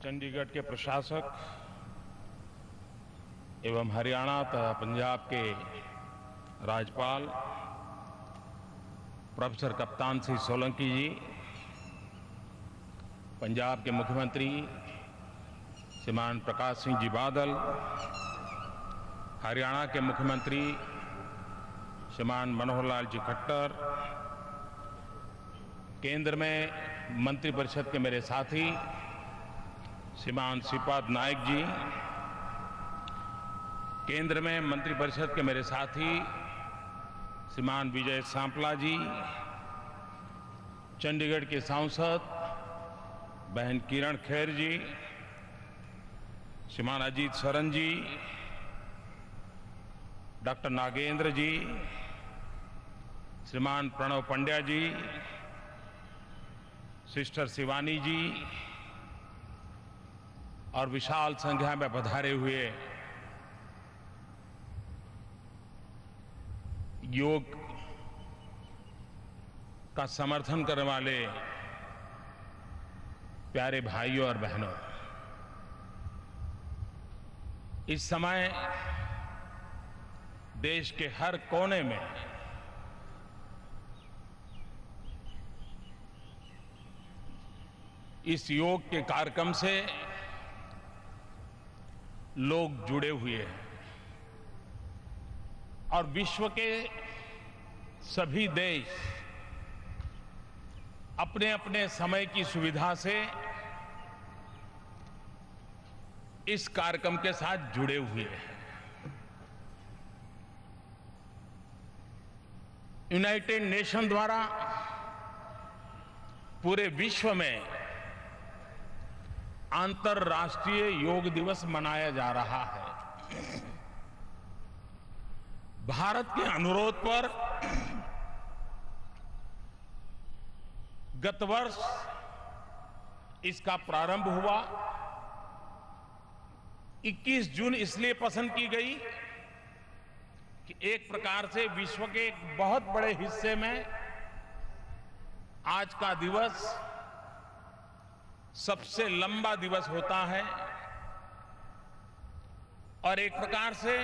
चंडीगढ़ के प्रशासक एवं हरियाणा तथा पंजाब के राज्यपाल प्रोफेसर कप्तान सिंह सोलंकी जी, पंजाब के मुख्यमंत्री श्रीमान प्रकाश सिंह जी बादल, हरियाणा के मुख्यमंत्री श्रीमान मनोहर लाल जी खट्टर, केंद्र में मंत्रिपरिषद के मेरे साथी श्रीमान श्रीपाद नायक जी, केंद्र में मंत्रिपरिषद के मेरे साथी श्रीमान विजय सांपला जी, चंडीगढ़ के सांसद बहन किरण खेर जी, श्रीमान अजीत सरन जी, डॉक्टर नागेंद्र जी, श्रीमान प्रणव पंड्या जी, सिस्टर शिवानी जी और विशाल संख्या में पधारे हुए योग का समर्थन करने वाले प्यारे भाइयों और बहनों, इस समय देश के हर कोने में इस योग के कार्यक्रम से लोग जुड़े हुए हैं और विश्व के सभी देश अपने अपने समय की सुविधा से इस कार्यक्रम के साथ जुड़े हुए हैं। यूनाइटेड नेशन द्वारा पूरे विश्व में अंतर्राष्ट्रीय योग दिवस मनाया जा रहा है। भारत के अनुरोध पर गत वर्ष इसका प्रारंभ हुआ। 21 जून इसलिए पसंद की गई कि एक प्रकार से विश्व के एक बहुत बड़े हिस्से में आज का दिवस सबसे लंबा दिवस होता है और एक प्रकार से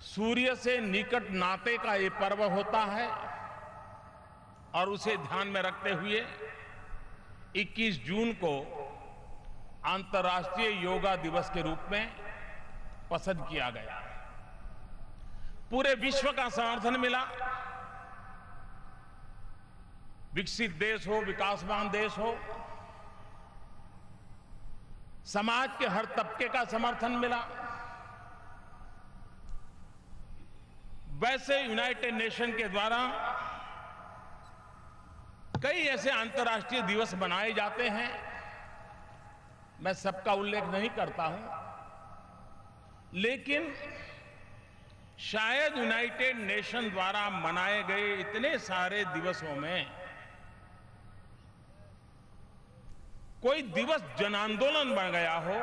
सूर्य से निकट नाते का ये पर्व होता है और उसे ध्यान में रखते हुए 21 जून को अंतर्राष्ट्रीय योगा दिवस के रूप में पसंद किया गया। पूरे विश्व का समर्थन मिला। विकसित देश हो, विकासमान देश हो, समाज के हर तबके का समर्थन मिला। वैसे यूनाइटेड नेशन के द्वारा कई ऐसे अंतर्राष्ट्रीय दिवस मनाए जाते हैं, मैं सबका उल्लेख नहीं करता हूं, लेकिन शायद यूनाइटेड नेशन द्वारा मनाए गए इतने सारे दिवसों में कोई दिवस जन आंदोलन बन गया हो,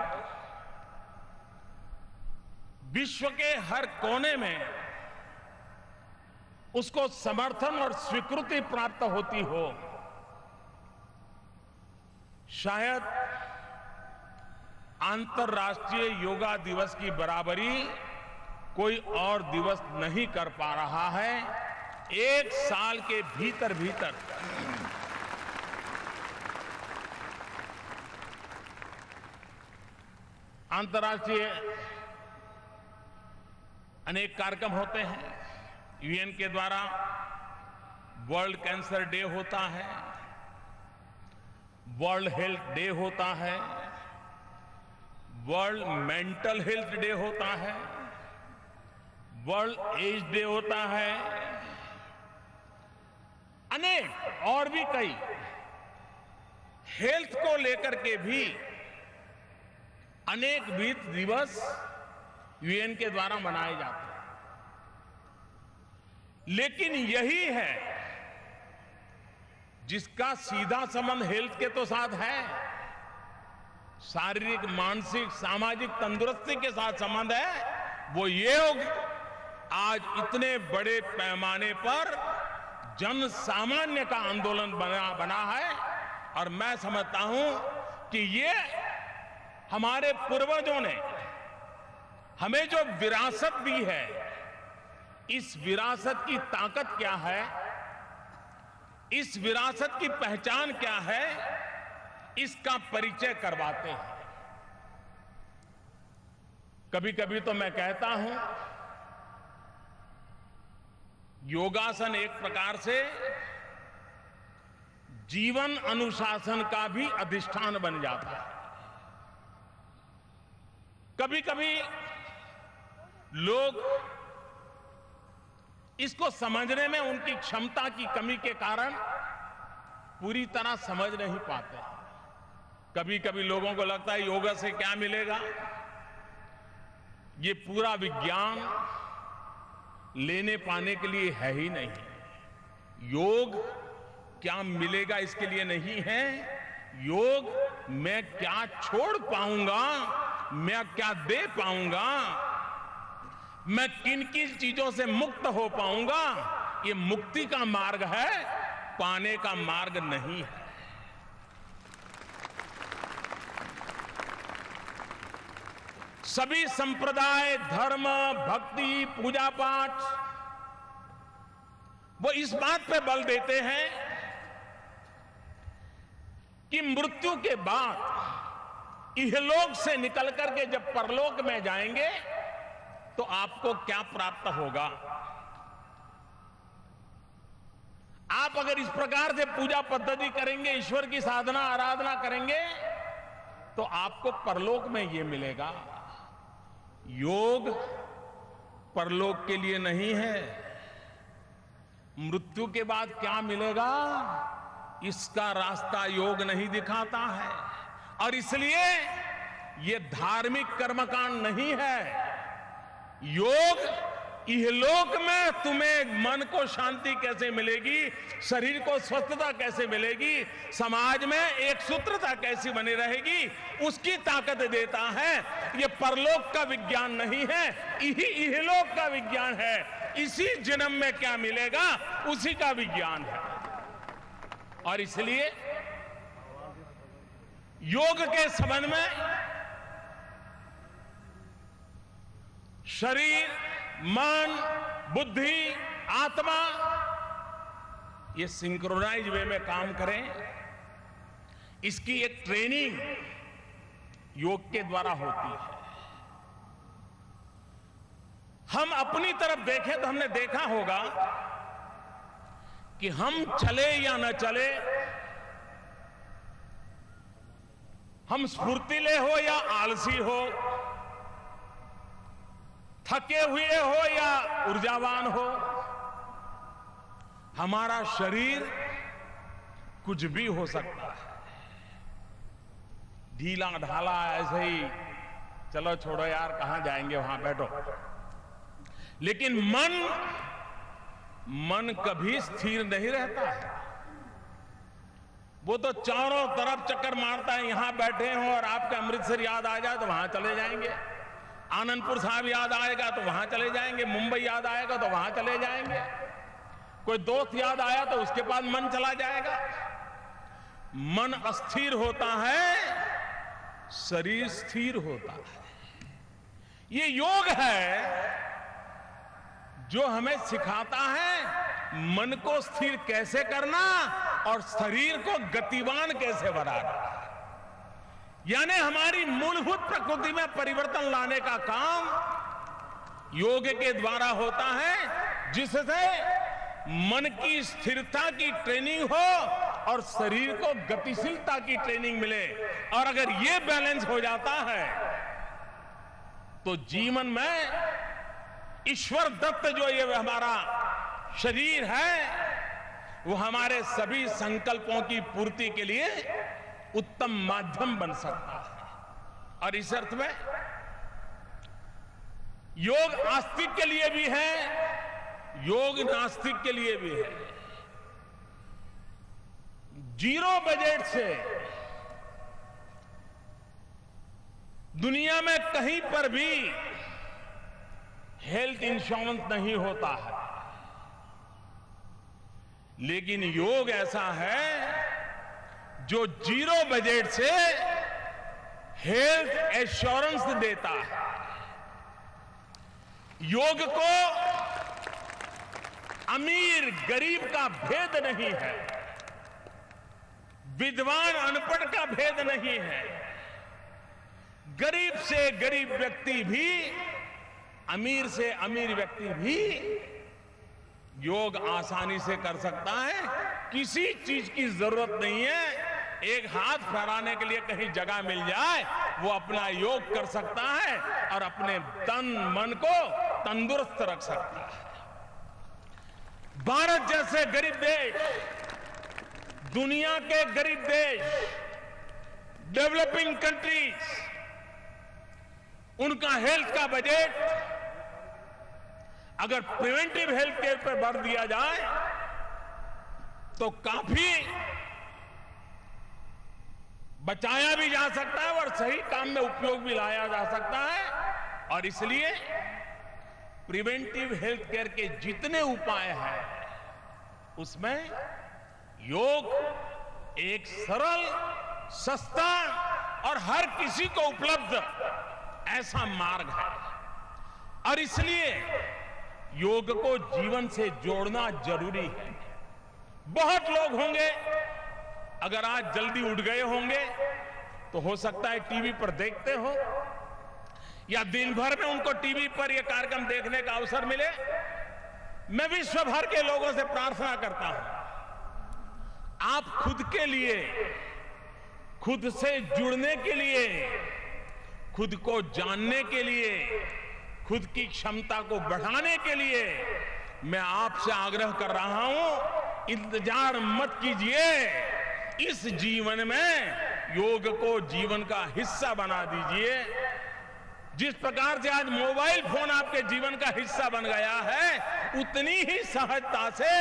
विश्व के हर कोने में उसको समर्थन और स्वीकृति प्राप्त होती हो। शायद अंतर्राष्ट्रीय योगा दिवस की बराबरी कोई और दिवस नहीं कर पा रहा है। एक साल के भीतर भीतर अंतर्राष्ट्रीय अनेक कार्यक्रम होते हैं। यूएन के द्वारा वर्ल्ड कैंसर डे होता है, वर्ल्ड हेल्थ डे होता है, वर्ल्ड मेंटल हेल्थ डे होता है, वर्ल्ड एज डे होता है, अनेक और भी कई हेल्थ को लेकर के भी अनेक दिवस यूएन के द्वारा मनाए जाते हैं। लेकिन यही है जिसका सीधा संबंध हेल्थ के तो साथ है, शारीरिक, मानसिक, सामाजिक तंदुरुस्ती के साथ संबंध है, वो योग आज इतने बड़े पैमाने पर जन सामान्य का आंदोलन बना है। और मैं समझता हूं कि ये हमारे पूर्वजों ने हमें जो विरासत दी है, इस विरासत की ताकत क्या है, इस विरासत की पहचान क्या है, इसका परिचय करवाते हैं। कभी कभी तो मैं कहता हूं, योगासन एक प्रकार से जीवन अनुशासन का भी अधिष्ठान बन जाता है। कभी कभी लोग इसको समझने में उनकी क्षमता की कमी के कारण पूरी तरह समझ नहीं पाते। कभी कभी लोगों को लगता है योगा से क्या मिलेगा, ये पूरा विज्ञान लेने पाने के लिए है ही नहीं। योग क्या मिलेगा इसके लिए नहीं है, योग मैं क्या छोड़ पाऊंगा, मैं क्या दे पाऊंगा, मैं किन किन चीजों से मुक्त हो पाऊंगा, ये मुक्ति का मार्ग है, पाने का मार्ग नहीं है। सभी संप्रदाय, धर्म, भक्ति, पूजा पाठ वो इस बात पे बल देते हैं कि मृत्यु के बाद इहलोक से निकल करके जब परलोक में जाएंगे तो आपको क्या प्राप्त होगा। आप अगर इस प्रकार से पूजा पद्धति करेंगे, ईश्वर की साधना आराधना करेंगे, तो आपको परलोक में ये मिलेगा। योग परलोक के लिए नहीं है। मृत्यु के बाद क्या मिलेगा, इसका रास्ता योग नहीं दिखाता है। और इसलिए ये धार्मिक कर्मकांड नहीं है। योग इहलोक में तुम्हें मन को शांति कैसे मिलेगी, शरीर को स्वस्थता कैसे मिलेगी, समाज में एक सूत्रता कैसी बनी रहेगी, उसकी ताकत देता है। ये परलोक का विज्ञान नहीं है, इहलोक का विज्ञान है। इसी जन्म में क्या मिलेगा, उसी का विज्ञान है। और इसलिए योग के संबंध में शरीर, मन, बुद्धि, आत्मा ये सिंक्रोनाइज वे में काम करें, इसकी एक ट्रेनिंग योग के द्वारा होती है। हम अपनी तरफ देखें तो हमने देखा होगा कि हम चले या न चले, हम स्फूर्तिले हो या आलसी हो, थके हुए हो या ऊर्जावान हो, हमारा शरीर कुछ भी हो सकता है। ढीला ढाला ऐसे ही चलो छोड़ो यार, कहां जाएंगे, वहां बैठो। लेकिन मन कभी स्थिर नहीं रहता है। वो तो चारों तरफ चक्कर मारता है। यहां बैठे हो और आपका अमृतसर याद आ जाए तो वहां चले जाएंगे, आनंदपुर साहब याद आएगा तो वहां चले जाएंगे, मुंबई याद आएगा तो वहां चले जाएंगे, कोई दोस्त याद आया तो उसके बाद मन चला जाएगा। मन अस्थिर होता है, शरीर स्थिर होता है। ये योग है जो हमें सिखाता है मन को स्थिर कैसे करना और शरीर को गतिवान कैसे बनाना। यानी हमारी मूलभूत प्रकृति में परिवर्तन लाने का काम योग के द्वारा होता है, जिससे मन की स्थिरता की ट्रेनिंग हो और शरीर को गतिशीलता की ट्रेनिंग मिले। और अगर ये बैलेंस हो जाता है तो जीवन में ईश्वर दत्त जो ये हमारा शरीर है, वो हमारे सभी संकल्पों की पूर्ति के लिए उत्तम माध्यम बन सकता है। और इस अर्थ में योग आस्तिक के लिए भी है, योग नास्तिक के लिए भी है। जीरो बजट से दुनिया में कहीं पर भी हेल्थ इंश्योरेंस नहीं होता है, लेकिन योग ऐसा है जो जीरो बजट से हेल्थ एश्योरेंस देता है। योग को अमीर गरीब का भेद नहीं है, विद्वान अनपढ़ का भेद नहीं है। गरीब से गरीब व्यक्ति भी, अमीर से अमीर व्यक्ति भी योग आसानी से कर सकता है। किसी चीज की जरूरत नहीं है, एक हाथ फहराने के लिए कहीं जगह मिल जाए वो अपना योग कर सकता है और अपने तन मन को तंदुरुस्त रख सकता है। भारत जैसे गरीब देश, दुनिया के गरीब देश, डेवलपिंग कंट्रीज, उनका हेल्थ का बजट अगर प्रिवेंटिव हेल्थ केयर पर बढ़ दिया जाए तो काफी बचाया भी जा सकता है और सही काम में उपयोग भी लाया जा सकता है। और इसलिए प्रिवेंटिव हेल्थ केयर के जितने उपाय हैं उसमें योग एक सरल, सस्ता और हर किसी को उपलब्ध ऐसा मार्ग है। और इसलिए योग को जीवन से जोड़ना जरूरी है। बहुत लोग होंगे, अगर आज जल्दी उठ गए होंगे तो हो सकता है टीवी पर देखते हो या दिन भर में उनको टीवी पर यह कार्यक्रम देखने का अवसर मिले। मैं विश्व भर के लोगों से प्रार्थना करता हूं, आप खुद के लिए, खुद से जुड़ने के लिए, खुद को जानने के लिए, खुद की क्षमता को बढ़ाने के लिए मैं आपसे आग्रह कर रहा हूं, इंतजार मत कीजिए। इस जीवन में योग को जीवन का हिस्सा बना दीजिए। जिस प्रकार से आज मोबाइल फोन आपके जीवन का हिस्सा बन गया है, उतनी ही सहजता से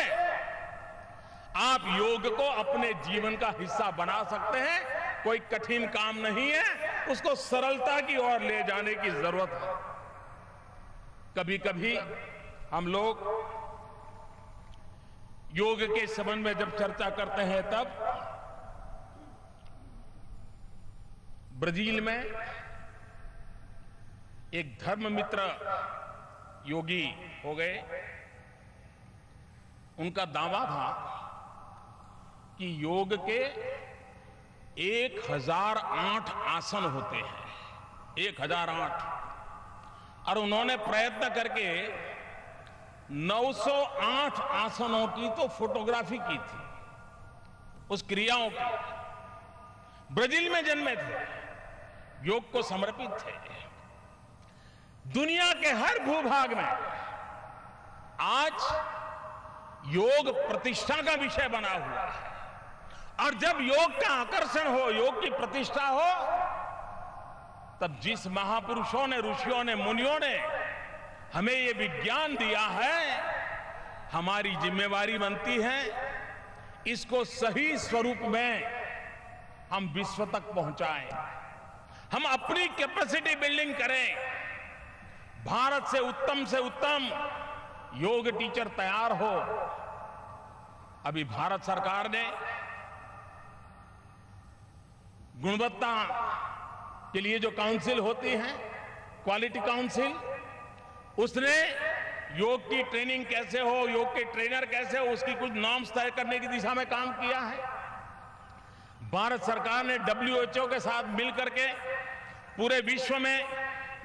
आप योग को अपने जीवन का हिस्सा बना सकते हैं। कोई कठिन काम नहीं है, उसको सरलता की ओर ले जाने की जरूरत है। कभी कभी हम लोग योग के संबंध में जब चर्चा करते हैं तब ब्राजील में एक धर्ममित्र योगी हो गए, उनका दावा था कि योग के 1008 आसन होते हैं, 1008, और उन्होंने प्रयत्न करके 908 आसनों की तो फोटोग्राफी की थी, उस क्रियाओं की। ब्राजील में जन्मे थे, योग को समर्पित थे। दुनिया के हर भूभाग में आज योग प्रतिष्ठा का विषय बना हुआ है। और जब योग का आकर्षण हो, योग की प्रतिष्ठा हो, तब जिस महापुरुषों ने, ऋषियों ने, मुनियों ने हमें ये विज्ञान दिया है, हमारी जिम्मेवारी बनती है इसको सही स्वरूप में हम विश्व तक पहुंचाएं। हम अपनी कैपेसिटी बिल्डिंग करें। भारत से उत्तम योग टीचर तैयार हो। अभी भारत सरकार ने गुणवत्ता के लिए जो काउंसिल होती है, क्वालिटी काउंसिल, उसने योग की ट्रेनिंग कैसे हो, योग के ट्रेनर कैसे हो, उसकी कुछ नॉर्म्स तय करने की दिशा में काम किया है। भारत सरकार ने WHO के साथ मिलकर के पूरे विश्व में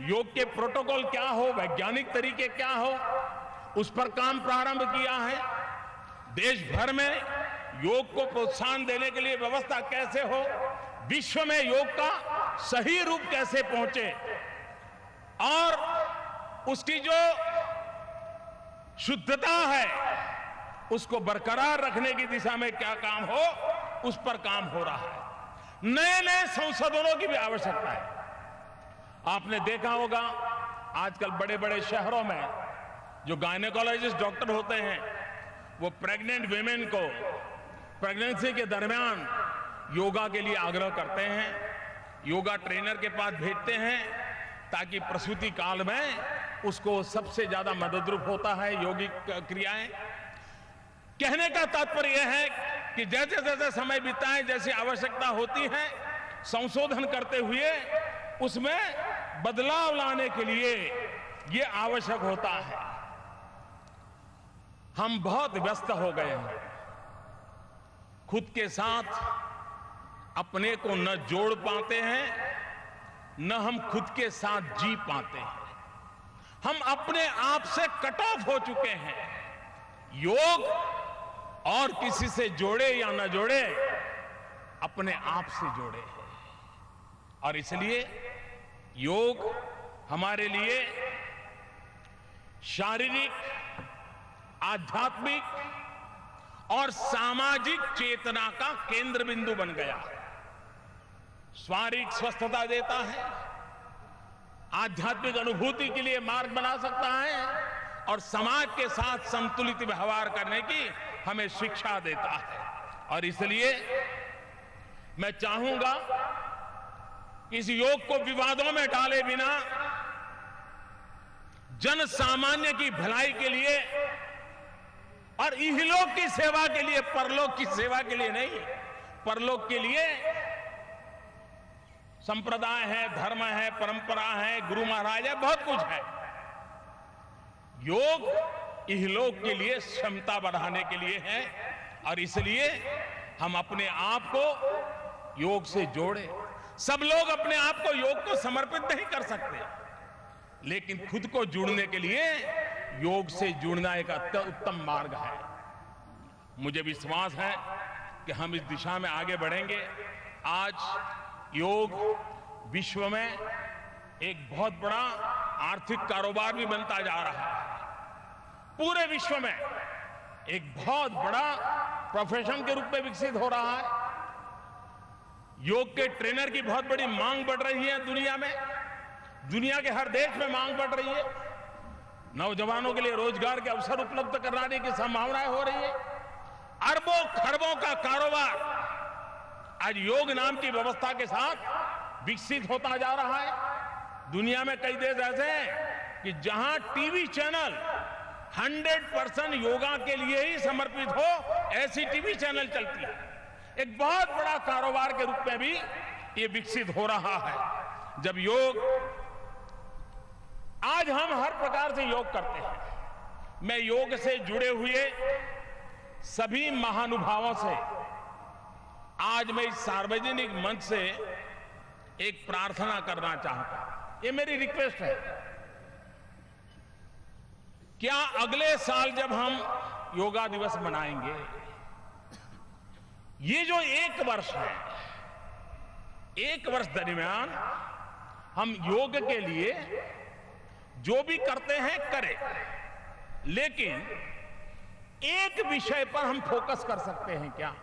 योग के प्रोटोकॉल क्या हो, वैज्ञानिक तरीके क्या हो, उस पर काम प्रारंभ किया है। देश भर में योग को प्रोत्साहन देने के लिए व्यवस्था कैसे हो, विश्व में योग का सही रूप कैसे पहुंचे और उसकी जो शुद्धता है उसको बरकरार रखने की दिशा में क्या काम हो, उस पर काम हो रहा है। नए नए संशोधनों की भी आवश्यकता है। आपने देखा होगा आजकल बड़े बड़े शहरों में जो गायनेकोलॉजिस्ट डॉक्टर होते हैं वो प्रेग्नेंट विमेन को प्रेगनेंसी के दरमियान योगा के लिए आग्रह करते हैं, योगा ट्रेनर के पास भेजते हैं ताकि प्रसूति काल में उसको सबसे ज्यादा मददरूप होता है योगिक क्रियाएं। कहने का तात्पर्य यह है कि जैसे जैसे समय बीता है, जैसी आवश्यकता होती है, संशोधन करते हुए उसमें बदलाव लाने के लिए ये आवश्यक होता है। हम बहुत व्यस्त हो गए हैं, खुद के साथ अपने को न जोड़ पाते हैं, न हम खुद के साथ जी पाते हैं। हम अपने आप से कट ऑफ हो चुके हैं। योग और किसी से जोड़े या न जोड़े, अपने आप से जोड़े हैं। और इसलिए योग हमारे लिए शारीरिक, आध्यात्मिक और सामाजिक चेतना का केंद्र बिंदु बन गया है। शारीरिक स्वस्थता देता है, आध्यात्मिक अनुभूति के लिए मार्ग बना सकता है और समाज के साथ संतुलित व्यवहार करने की हमें शिक्षा देता है। और इसलिए मैं चाहूंगा कि इस योग को विवादों में डाले बिना जन सामान्य की भलाई के लिए और इहलोक की सेवा के लिए, परलोक की सेवा के लिए नहीं, परलोक के लिए संप्रदाय है, धर्म है, परंपरा है, गुरु महाराज है, बहुत कुछ है। योग इहलोक के लिए क्षमता बढ़ाने के लिए है और इसलिए हम अपने आप को योग से जोड़े। सब लोग अपने आप को योग को समर्पित नहीं कर सकते, लेकिन खुद को जुड़ने के लिए योग से जुड़ना एक उत्तम मार्ग है। मुझे विश्वास है कि हम इस दिशा में आगे बढ़ेंगे। आज योग विश्व में एक बहुत बड़ा आर्थिक कारोबार भी बनता जा रहा है। पूरे विश्व में एक बहुत बड़ा प्रोफेशन के रूप में विकसित हो रहा है। योग के ट्रेनर की बहुत बड़ी मांग बढ़ रही है दुनिया में, दुनिया के हर देश में मांग बढ़ रही है। नौजवानों के लिए रोजगार के अवसर उपलब्ध कराने की संभावनाएं हो रही है। अरबों खरबों का कारोबार आज योग नाम की व्यवस्था के साथ विकसित होता जा रहा है। दुनिया में कई देश ऐसे हैं कि जहां टीवी चैनल 100% योगा के लिए ही समर्पित हो, ऐसी टीवी चैनल चलती है। एक बहुत बड़ा कारोबार के रूप में भी ये विकसित हो रहा है। जब योग, आज हम हर प्रकार से योग करते हैं। मैं योग से जुड़े हुए सभी महानुभावों से आज मैं इस सार्वजनिक मंच से एक प्रार्थना करना चाहता हूं। ये मेरी रिक्वेस्ट है। क्या अगले साल जब हम योगा दिवस मनाएंगे, ये जो एक वर्ष है, एक वर्ष दरमियान हम योग के लिए जो भी करते हैं करें, लेकिन एक विषय पर हम फोकस कर सकते हैं क्या?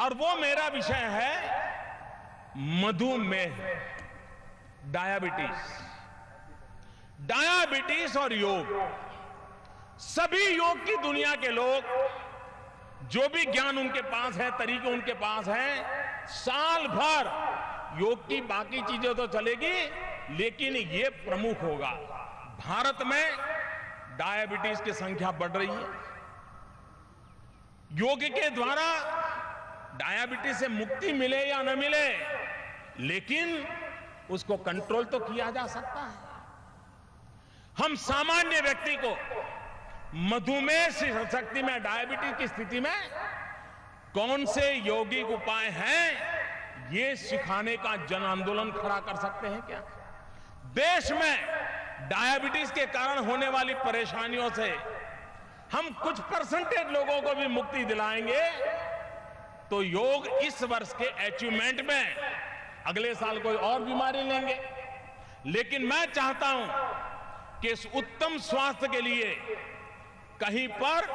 और वो मेरा विषय है मधुमेह, डायबिटीज। डायबिटीज और योग, सभी योग की दुनिया के लोग, जो भी ज्ञान उनके पास है, तरीके उनके पास हैं, साल भर योग की बाकी चीजें तो चलेगी, लेकिन ये प्रमुख होगा। भारत में डायबिटीज की संख्या बढ़ रही है। योग के द्वारा डायबिटीज से मुक्ति मिले या न मिले, लेकिन उसको कंट्रोल तो किया जा सकता है। हम सामान्य व्यक्ति को मधुमेह शक्ति में, डायबिटीज की स्थिति में कौन से यौगिक उपाय हैं, ये सिखाने का जन आंदोलन खड़ा कर सकते हैं क्या? देश में डायबिटीज के कारण होने वाली परेशानियों से हम कुछ परसेंटेज लोगों को भी मुक्ति दिलाएंगे, तो योग इस वर्ष के अचीवमेंट में अगले साल कोई और बीमारी लेंगे। लेकिन मैं चाहता हूं कि इस उत्तम स्वास्थ्य के लिए कहीं पर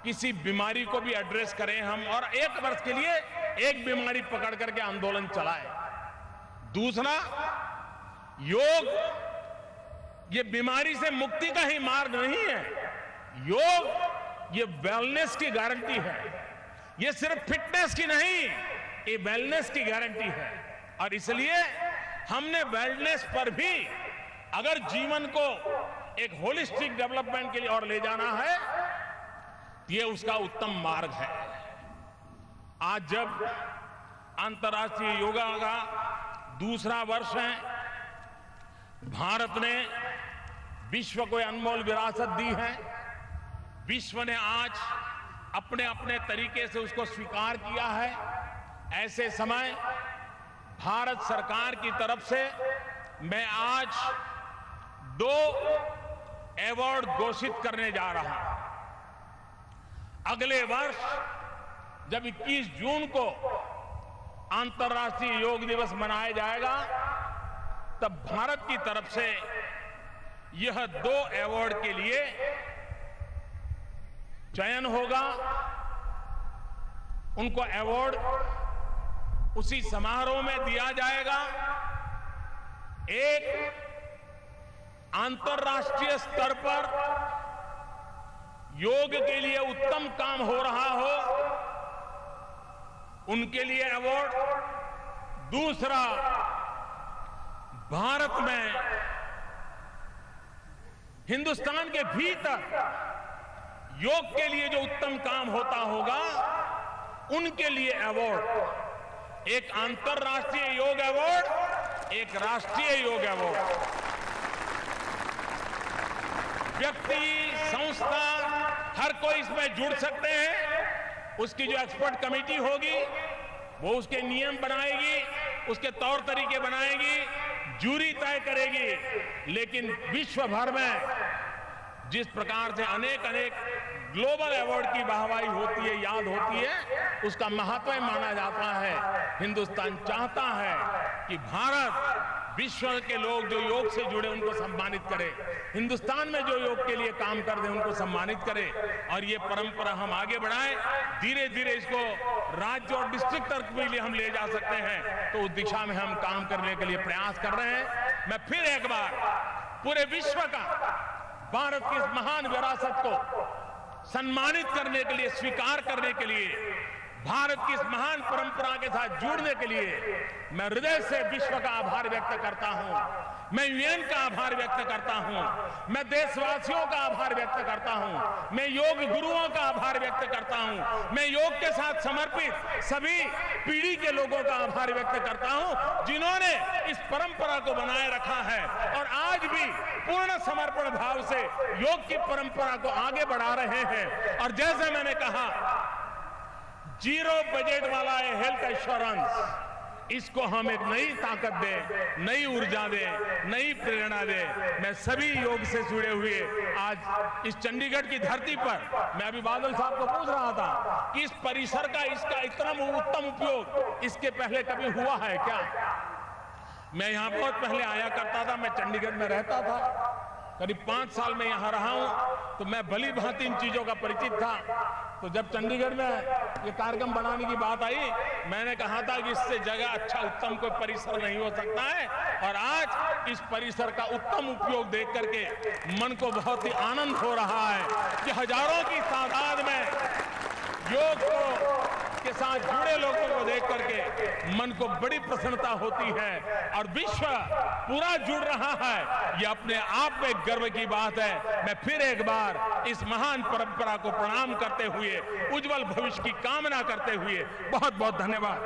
किसी बीमारी को भी एड्रेस करें हम, और एक वर्ष के लिए एक बीमारी पकड़ करके आंदोलन चलाएं। दूसरा, योग ये बीमारी से मुक्ति का ही मार्ग नहीं है। योग ये वेलनेस की गारंटी है। ये सिर्फ फिटनेस की नहीं, ये वेलनेस की गारंटी है। और इसलिए हमने वेलनेस पर भी, अगर जीवन को एक होलिस्टिक डेवलपमेंट के लिए और ले जाना है, ये उसका उत्तम मार्ग है। आज जब अंतर्राष्ट्रीय योगा का दूसरा वर्ष है। भारत ने विश्व को अनमोल विरासत दी है। विश्व ने आज अपने अपने तरीके से उसको स्वीकार किया है। ऐसे समय भारत सरकार की तरफ से मैं आज 2 अवार्ड घोषित करने जा रहा हूं। अगले वर्ष जब 21 जून को अंतर्राष्ट्रीय योग दिवस मनाया जाएगा, तब भारत की तरफ से यह 2 अवार्ड के लिए चयन होगा। उनको अवार्ड उसी समारोह में दिया जाएगा। एक अंतर्राष्ट्रीय स्तर पर योग के लिए उत्तम काम हो रहा हो, उनके लिए अवार्ड। दूसरा, भारत में हिंदुस्तान के भीतर योग के लिए जो उत्तम काम होता होगा, उनके लिए अवार्ड। एक अंतर्राष्ट्रीय योग अवार्ड, एक राष्ट्रीय योग अवार्ड। व्यक्ति, संस्था, हर कोई इसमें जुड़ सकते हैं। उसकी जो एक्सपर्ट कमेटी होगी वो उसके नियम बनाएगी, उसके तौर तरीके बनाएगी, जूरी तय करेगी। लेकिन विश्व भर में जिस प्रकार से अनेक ग्लोबल अवार्ड की वाहवाही होती है, याद होती है, उसका महत्व माना जाता है। हिंदुस्तान चाहता है कि भारत विश्व के लोग जो योग से जुड़े उनको सम्मानित करे, हिंदुस्तान में जो योग के लिए काम कर रहे हैं उनको सम्मानित करे, और ये परंपरा हम आगे बढ़ाएं। धीरे धीरे इसको राज्य और डिस्ट्रिक्ट तक भी हम ले जा सकते हैं। तो उस दिशा में हम काम करने के लिए प्रयास कर रहे हैं। मैं फिर एक बार पूरे विश्व का भारत की इस महान विरासत को सम्मानित करने के लिए, स्वीकार करने के लिए, भारत की इस महान परंपरा के साथ जुड़ने के लिए मैं हृदय से विश्व का आभार व्यक्त करता हूं। मैं यूएन का आभार व्यक्त करता हूं। मैं देशवासियों का आभार व्यक्त करता हूं। मैं योग गुरुओं का आभार व्यक्त करता हूं। मैं योग के साथ समर्पित सभी पीढ़ी के लोगों का आभार व्यक्त करता हूं, जिन्होंने इस परंपरा को बनाए रखा है और आज भी पूर्ण समर्पण भाव से योग की परंपरा को आगे बढ़ा रहे हैं। और जैसे मैंने कहा, 0 बजट वाला है हेल्थ एश्योरेंस, इसको हम एक नई ताकत दें, नई ऊर्जा दें, नई प्रेरणा दें। मैं सभी योग से जुड़े हुए आज इस चंडीगढ़ की धरती पर, मैं अभी बादल साहब को पूछ रहा था कि इस परिसर का, इसका इतना उत्तम उपयोग इसके पहले कभी हुआ है क्या? मैं यहां बहुत पहले आया करता था। मैं चंडीगढ़ में रहता था, करीब 5 साल में यहां रहा हूं, तो मैं भली भांति इन चीजों का परिचित था। तो जब चंडीगढ़ में ये कार्यक्रम बनाने की बात आई, मैंने कहा था कि इससे जगह अच्छा उत्तम कोई परिसर नहीं हो सकता है। और आज इस परिसर का उत्तम उपयोग देख करके मन को बहुत ही आनंद हो रहा है कि हजारों की तादाद में योग के साथ जुड़े लोगों को देख करके मन को बड़ी प्रसन्नता होती है और विश्व पूरा जुड़ रहा है। यह अपने आप में गर्व की बात है। मैं फिर एक बार इस महान परंपरा को प्रणाम करते हुए, उज्जवल भविष्य की कामना करते हुए बहुत बहुत धन्यवाद।